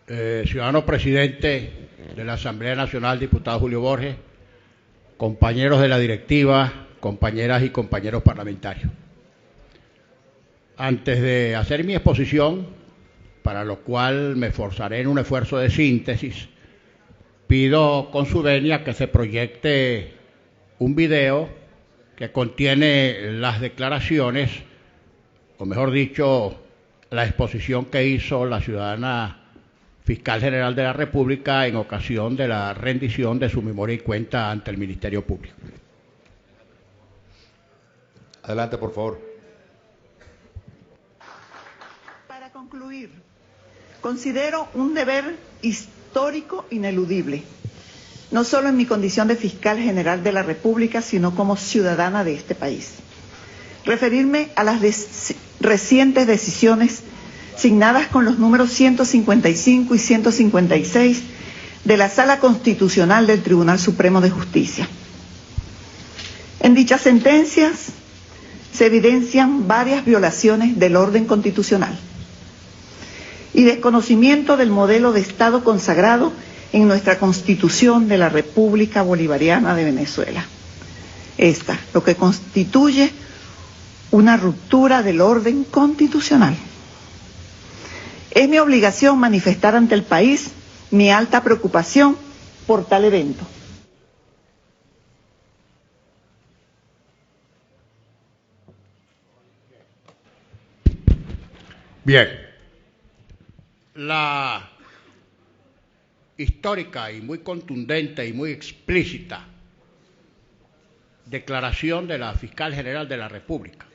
Ciudadano presidente de la Asamblea Nacional, diputado Julio Borges, compañeros de la directiva, compañeras y compañeros parlamentarios. Antes de hacer mi exposición, para lo cual me esforzaré en un esfuerzo de síntesis, pido con su venia que se proyecte un video que contiene las declaraciones, o mejor dicho, la exposición que hizo la ciudadana fiscal general de la República en ocasión de la rendición de su memoria y cuenta ante el Ministerio Público. Adelante, por favor. Para concluir, considero un deber histórico ineludible, no solo en mi condición de fiscal general de la República, sino como ciudadana de este país. Referirme a las recientes decisiones signadas con los números 155 y 156 de la Sala Constitucional del Tribunal Supremo de Justicia. En dichas sentencias se evidencian varias violaciones del orden constitucional y desconocimiento del modelo de Estado consagrado en nuestra Constitución de la República Bolivariana de Venezuela. Lo que constituye una ruptura del orden constitucional. Es mi obligación manifestar ante el país mi alta preocupación por tal evento. Bien, la histórica y muy contundente y muy explícita declaración de la fiscal general de la República,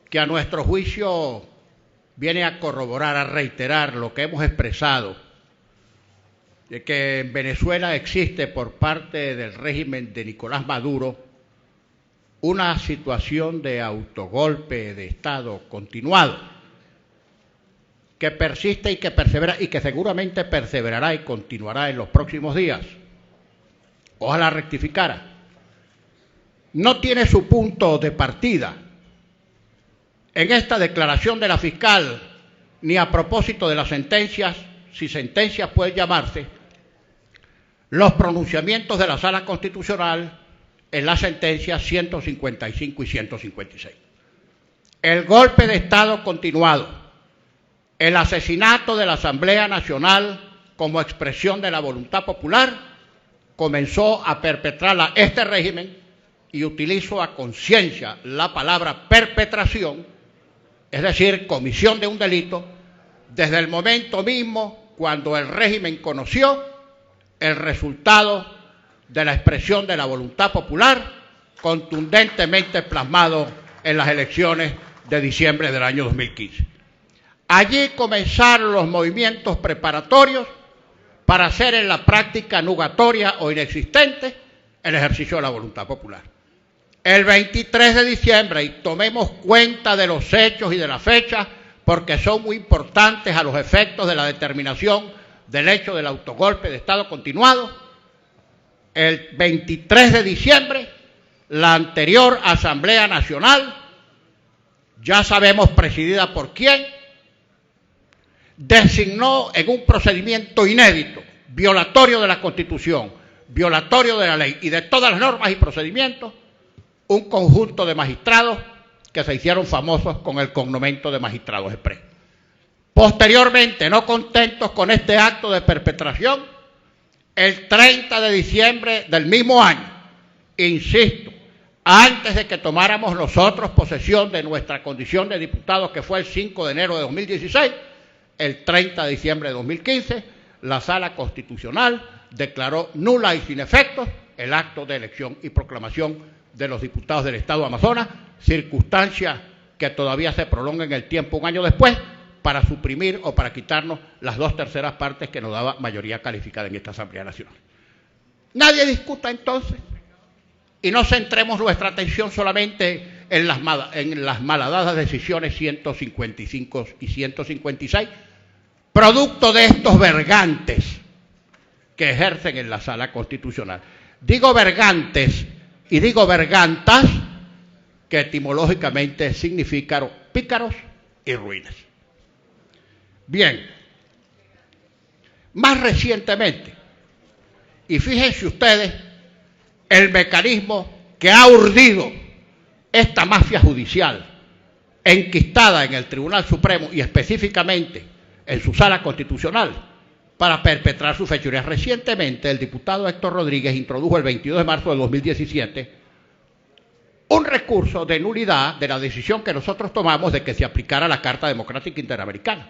que a nuestro juicio viene a corroborar, a reiterar lo que hemos expresado, de que en Venezuela existe por parte del régimen de Nicolás Maduro una situación de autogolpe de Estado continuado, que persiste y que persevera y que seguramente perseverará y continuará en los próximos días. Ojalá rectificara. No tiene su punto de partida en esta declaración de la fiscal, ni a propósito de las sentencias, si sentencias pueden llamarse, los pronunciamientos de la Sala Constitucional en las sentencias 155 y 156. El golpe de Estado continuado, el asesinato de la Asamblea Nacional como expresión de la voluntad popular, comenzó a perpetrarla este régimen, y utilizo a conciencia la palabra perpetración, es decir, comisión de un delito, desde el momento mismo cuando el régimen conoció el resultado de la expresión de la voluntad popular contundentemente plasmado en las elecciones de diciembre del año 2015. Allí comenzaron los movimientos preparatorios para hacer en la práctica nugatoria o inexistente el ejercicio de la voluntad popular. El 23 de diciembre, y tomemos cuenta de los hechos y de las fechas, porque son muy importantes a los efectos de la determinación del hecho del autogolpe de Estado continuado, el 23 de diciembre, la anterior Asamblea Nacional, ya sabemos presidida por quién, designó en un procedimiento inédito, violatorio de la Constitución, violatorio de la ley y de todas las normas y procedimientos, un conjunto de magistrados que se hicieron famosos con el cognomento de magistrados exprés. Posteriormente, no contentos con este acto de perpetración, el 30 de diciembre del mismo año, insisto, antes de que tomáramos nosotros posesión de nuestra condición de diputados, que fue el 5 de enero de 2016, el 30 de diciembre de 2015, la Sala Constitucional declaró nula y sin efectos el acto de elección y proclamación de los diputados del Estado de Amazonas, circunstancia que todavía se prolonga en el tiempo un año después, para suprimir o para quitarnos las 2/3 partes que nos daba mayoría calificada en esta Asamblea Nacional. Nadie discuta entonces, y no centremos nuestra atención solamente en las malhadadas decisiones 155 y 156, producto de estos vergantes que ejercen en la Sala Constitucional. Digo vergantes y digo vergantas, que etimológicamente significan pícaros y ruines. Bien, más recientemente. Y fíjense ustedes el mecanismo que ha urdido esta mafia judicial enquistada en el Tribunal Supremo y específicamente en su sala constitucional para perpetrar sus fechorías. Recientemente el diputado Héctor Rodríguez introdujo el 22 de marzo de 2017 un recurso de nulidad de la decisión que nosotros tomamos de que se aplicara la Carta Democrática Interamericana.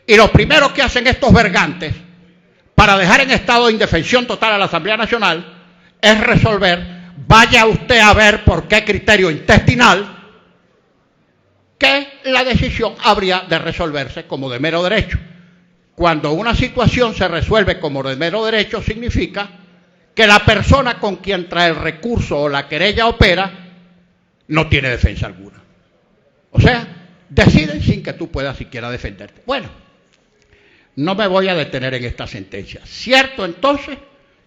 Y lo primero que hacen estos vergantes para dejar en estado de indefensión total a la Asamblea Nacional es resolver, vaya usted a ver por qué criterio intestinal, que la decisión habría de resolverse como de mero derecho. Cuando una situación se resuelve como de mero derecho, significa que la persona con quien trae el recurso o la querella opera no tiene defensa alguna. O sea, deciden sin que tú puedas siquiera defenderte. Bueno, no me voy a detener en esta sentencia. Cierto entonces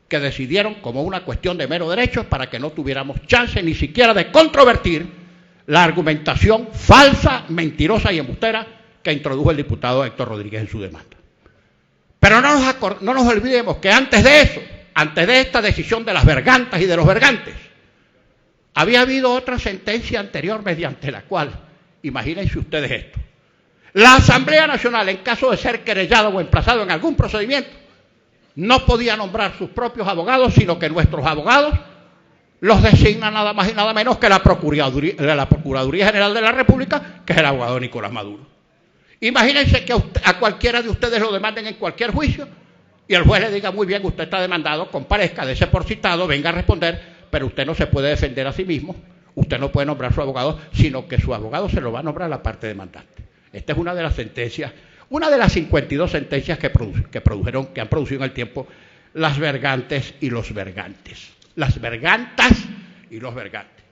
que decidieron como una cuestión de mero derecho para que no tuviéramos chance ni siquiera de controvertir la argumentación falsa, mentirosa y embustera que introdujo el diputado Héctor Rodríguez en su demanda. Pero no nos olvidemos que antes de eso, antes de esta decisión de las vergantas y de los vergantes, había habido otra sentencia anterior mediante la cual, imagínense ustedes esto, la Asamblea Nacional, en caso de ser querellado o emplazado en algún procedimiento, no podía nombrar sus propios abogados, sino que nuestros abogados los designa nada más y nada menos que la Procuraduría General de la República, que es el abogado Nicolás Maduro. Imagínense que a cualquiera de ustedes lo demanden en cualquier juicio y el juez le diga, muy bien, usted está demandado, comparezca, dése por citado, venga a responder, pero usted no se puede defender a sí mismo, usted no puede nombrar su abogado, sino que su abogado se lo va a nombrar a la parte demandante. Esta es una de las sentencias, una de las 52 sentencias que han producido en el tiempo las vergantes y los vergantes. Las vergantas y los vergantes.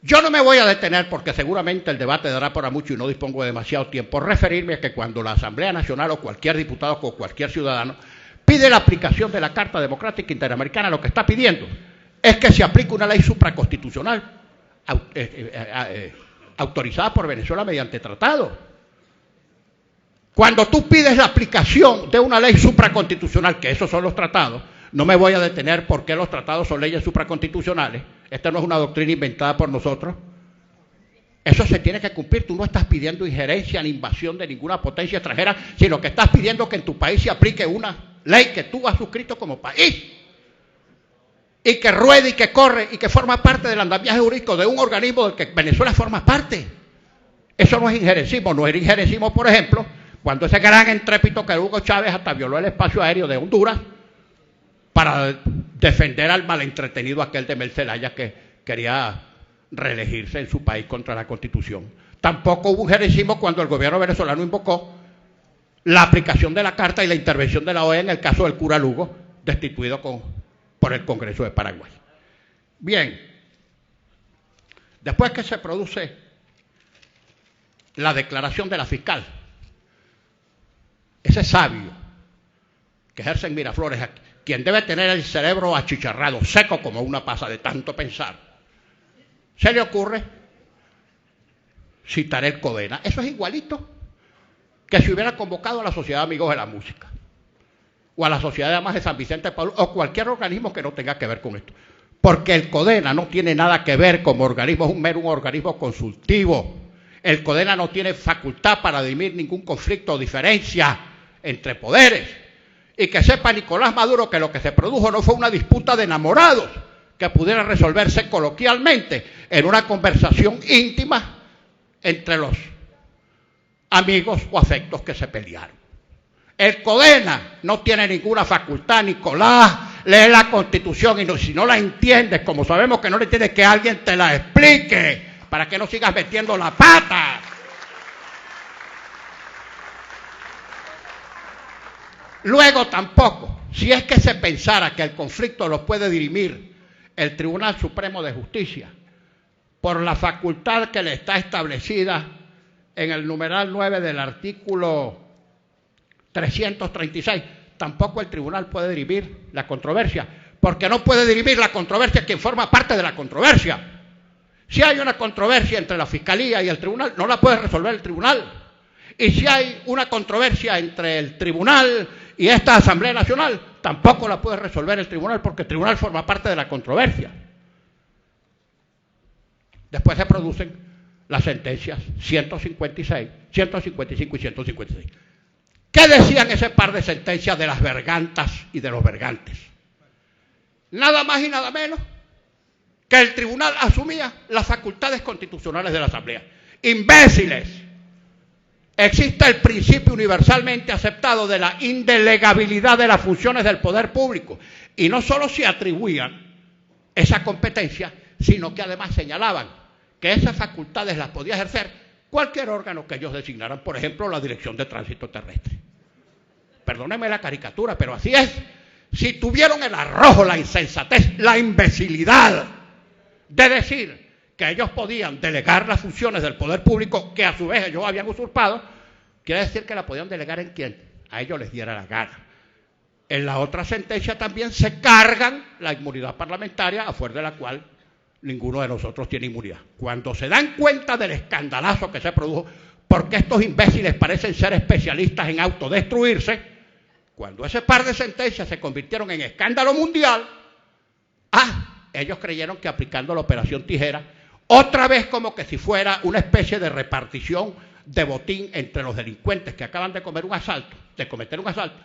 Yo no me voy a detener porque seguramente el debate dará para mucho y no dispongo de demasiado tiempo. Referirme a que cuando la Asamblea Nacional o cualquier diputado o cualquier ciudadano pide la aplicación de la Carta Democrática Interamericana, lo que está pidiendo es que se aplique una ley supraconstitucional autorizada por Venezuela mediante tratado. Cuando tú pides la aplicación de una ley supraconstitucional, que esos son los tratados, no me voy a detener porque los tratados son leyes supraconstitucionales. Esta no es una doctrina inventada por nosotros. Eso se tiene que cumplir. Tú no estás pidiendo injerencia ni invasión de ninguna potencia extranjera, sino que estás pidiendo que en tu país se aplique una ley que tú has suscrito como país y que ruede y que corre y que forma parte del andamiaje jurídico de un organismo del que Venezuela forma parte. Eso no es injerencismo. No es injerencismo, por ejemplo, cuando ese gran entrépito que Hugo Chávez hasta violó el espacio aéreo de Honduras para defender al malentretenido aquel de Mel Zelaya que quería reelegirse en su país contra la Constitución. Tampoco hubo injerencismo cuando el gobierno venezolano invocó la aplicación de la Carta y la intervención de la OEA en el caso del cura Lugo, destituido por el Congreso de Paraguay. Bien, después que se produce la declaración de la fiscal, ese sabio que ejerce en Miraflores, quien debe tener el cerebro achicharrado, seco como una pasa de tanto pensar, se le ocurre citar el CODENA. Eso es igualito que si hubiera convocado a la Sociedad de Amigos de la Música o a la Sociedad de Amas de San Vicente de Paúl o cualquier organismo que no tenga que ver con esto. Porque el CODENA no tiene nada que ver como organismo, es un mero organismo consultivo. El CODENA no tiene facultad para dirimir ningún conflicto o diferencia entre poderes. Y que sepa Nicolás Maduro que lo que se produjo no fue una disputa de enamorados que pudiera resolverse coloquialmente en una conversación íntima entre los amigos o afectos que se pelearon. El CODENA no tiene ninguna facultad, Nicolás, lee la Constitución y si no la entiendes, como sabemos que no le entiendes, que alguien te la explique para que no sigas metiendo la pata. Luego tampoco, si es que se pensara que el conflicto lo puede dirimir el Tribunal Supremo de Justicia por la facultad que le está establecida en el numeral 9 del artículo 336, tampoco el tribunal puede dirimir la controversia, porque no puede dirimir la controversia quien forma parte de la controversia. Si hay una controversia entre la Fiscalía y el tribunal, no la puede resolver el tribunal. Y si hay una controversia entre el tribunal y esta Asamblea Nacional, tampoco la puede resolver el tribunal porque el tribunal forma parte de la controversia. Después se producen las sentencias 156, 155 y 156. ¿Qué decían ese par de sentencias de las vergantas y de los vergantes? Nada más y nada menos que el tribunal asumía las facultades constitucionales de la Asamblea. ¡Imbéciles! Existe el principio universalmente aceptado de la indelegabilidad de las funciones del poder público. Y no solo se atribuían esa competencia, sino que además señalaban que esas facultades las podía ejercer cualquier órgano que ellos designaran, por ejemplo, la Dirección de Tránsito Terrestre. Perdónenme la caricatura, pero así es. Si tuvieron el arrojo, la insensatez, la imbecilidad de decir que ellos podían delegar las funciones del poder público, que a su vez ellos habían usurpado, quiere decir que la podían delegar en quien a ellos les diera la gana. En la otra sentencia también se cargan la inmunidad parlamentaria, a fuerza de la cual ninguno de nosotros tiene inmunidad. Cuando se dan cuenta del escandalazo que se produjo, porque estos imbéciles parecen ser especialistas en autodestruirse, cuando ese par de sentencias se convirtieron en escándalo mundial, ellos creyeron que aplicando la operación tijera, otra vez como que si fuera una especie de repartición de botín entre los delincuentes que acaban de cometer un asalto,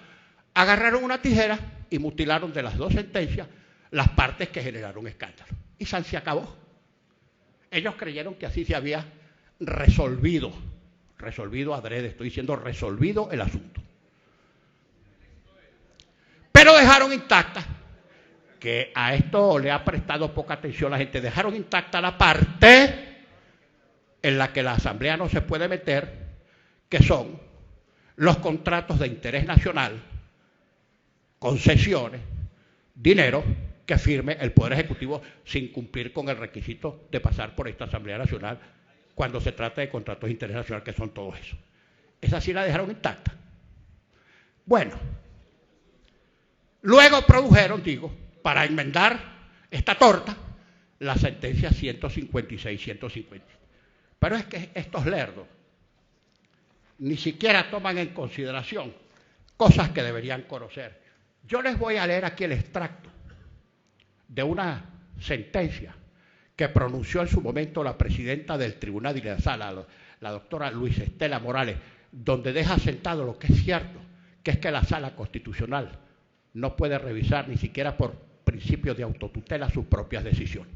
agarraron una tijera y mutilaron de las dos sentencias las partes que generaron escándalo. Y se acabó. Ellos creyeron que así se había resolvido adrede, estoy diciendo resolvido el asunto. Pero dejaron intacta, que a esto le ha prestado poca atención la gente, dejaron intacta la parte en la que la Asamblea no se puede meter, que son los contratos de interés nacional, concesiones, dinero que firme el Poder Ejecutivo sin cumplir con el requisito de pasar por esta Asamblea Nacional cuando se trata de contratos de interés nacional, que son todos esos. Esa sí la dejaron intacta. Bueno, luego produjeron, para enmendar esta torta, la sentencia 156 y 150. Pero es que estos lerdos ni siquiera toman en consideración cosas que deberían conocer. Yo les voy a leer aquí el extracto de una sentencia que pronunció en su momento la presidenta del Tribunal y de la Sala, la doctora Luis Estela Morales, donde deja sentado lo que es cierto, que es que la Sala Constitucional no puede revisar ni siquiera por principio de autotutela sus propias decisiones.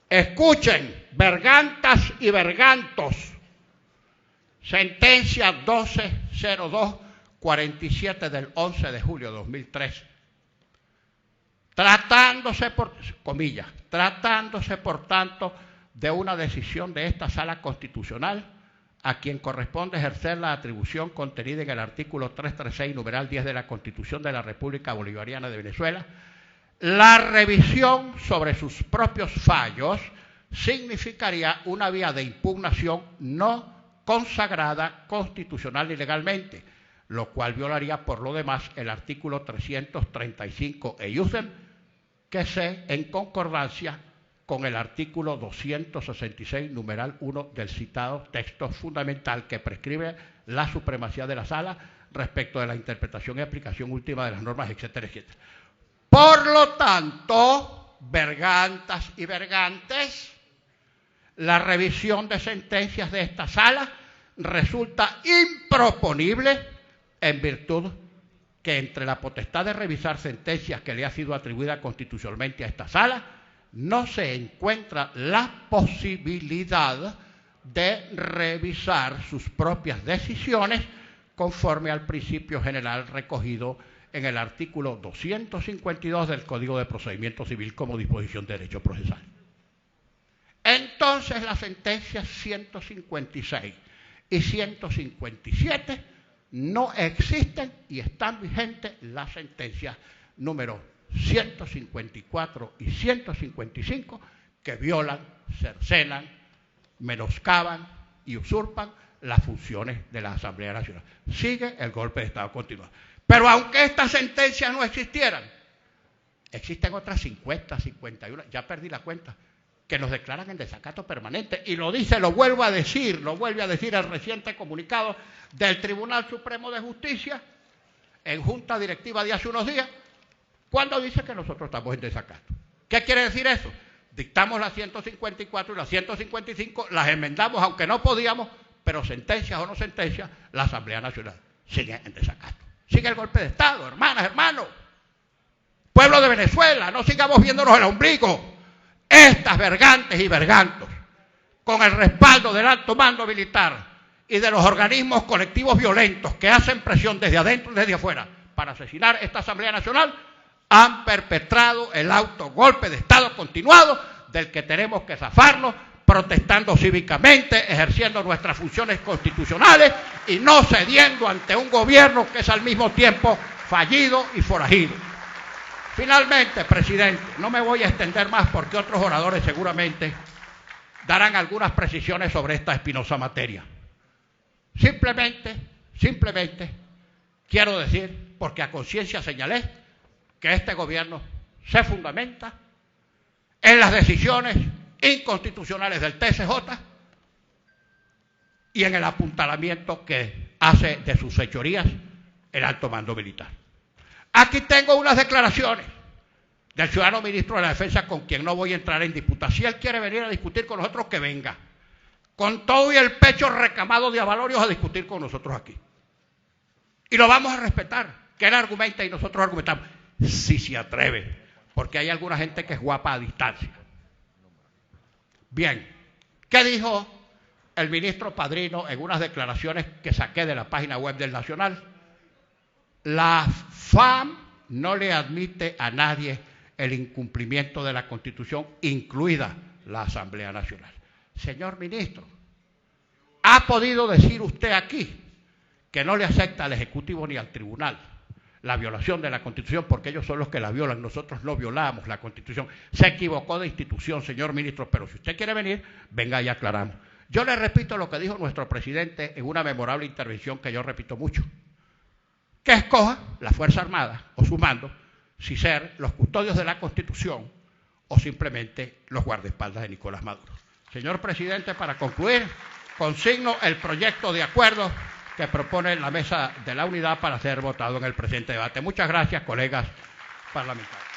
Escuchen, vergantas y vergantos. Sentencia 1202-47 del 11 de julio de 2003. Tratándose por tanto de una decisión de esta Sala Constitucional, a quien corresponde ejercer la atribución contenida en el artículo 336, numeral 10 de la Constitución de la República Bolivariana de Venezuela, la revisión sobre sus propios fallos significaría una vía de impugnación no consagrada constitucional y legalmente, lo cual violaría por lo demás el artículo 335 iusem, que se en concordancia con el artículo 266, numeral 1 del citado texto fundamental que prescribe la supremacía de la Sala respecto de la interpretación y aplicación última de las normas, etcétera, etcétera. Por lo tanto, vergantas y vergantes, la revisión de sentencias de esta Sala resulta improponible en virtud que entre la potestad de revisar sentencias que le ha sido atribuida constitucionalmente a esta Sala, no se encuentra la posibilidad de revisar sus propias decisiones conforme al principio general recogido en el artículo 252 del Código de Procedimiento Civil como disposición de derecho procesal. Entonces las sentencias 156 y 157 no existen y están vigentes las sentencias número 154 y 155 que violan, cercenan, menoscaban y usurpan las funciones de la Asamblea Nacional. Sigue el golpe de Estado continuado. Pero aunque estas sentencias no existieran, existen otras 50, 51, ya perdí la cuenta, que nos declaran en desacato permanente. Y lo dice, lo vuelve a decir el reciente comunicado del Tribunal Supremo de Justicia en junta directiva de hace unos días, cuando dice que nosotros estamos en desacato. ¿Qué quiere decir eso? Dictamos las 154 y las 155, las enmendamos aunque no podíamos, pero sentencias o no sentencias, la Asamblea Nacional sigue en desacato. Sigue el golpe de Estado, hermanas, hermanos. Pueblo de Venezuela, no sigamos viéndonos el ombligo. Estas vergantes y vergantos, con el respaldo del alto mando militar y de los organismos colectivos violentos que hacen presión desde adentro y desde afuera para asesinar esta Asamblea Nacional, han perpetrado el autogolpe de Estado continuado del que tenemos que zafarnos, protestando cívicamente, ejerciendo nuestras funciones constitucionales y no cediendo ante un gobierno que es al mismo tiempo fallido y forajido. Finalmente, presidente, no me voy a extender más porque otros oradores seguramente darán algunas precisiones sobre esta espinosa materia. Simplemente quiero decir, porque a conciencia señalé, que este gobierno se fundamenta en las decisiones inconstitucionales del TSJ y en el apuntalamiento que hace de sus fechorías el alto mando militar. Aquí tengo unas declaraciones del ciudadano ministro de la Defensa con quien no voy a entrar en disputa. Si él quiere venir a discutir con nosotros, que venga. Con todo y el pecho recamado de avalorios a discutir con nosotros aquí. Y lo vamos a respetar, que él argumenta y nosotros argumentamos. Si se atreve, porque hay alguna gente que es guapa a distancia. Bien, ¿qué dijo el ministro Padrino en unas declaraciones que saqué de la página web del Nacional? La FAM no le admite a nadie el incumplimiento de la Constitución, incluida la Asamblea Nacional. Señor ministro, ¿ha podido decir usted aquí que no le acepta al Ejecutivo ni al Tribunal la violación de la Constitución, porque ellos son los que la violan, nosotros no violamos la Constitución? Se equivocó de institución, señor ministro, pero si usted quiere venir, venga y aclaramos. Yo le repito lo que dijo nuestro presidente en una memorable intervención que yo repito mucho, que escoja la Fuerza Armada o su mando, si ser los custodios de la Constitución o simplemente los guardaespaldas de Nicolás Maduro. Señor presidente, para concluir, consigno el proyecto de acuerdo que propone la Mesa de la Unidad para ser votado en el presente debate. Muchas gracias, colegas parlamentarios.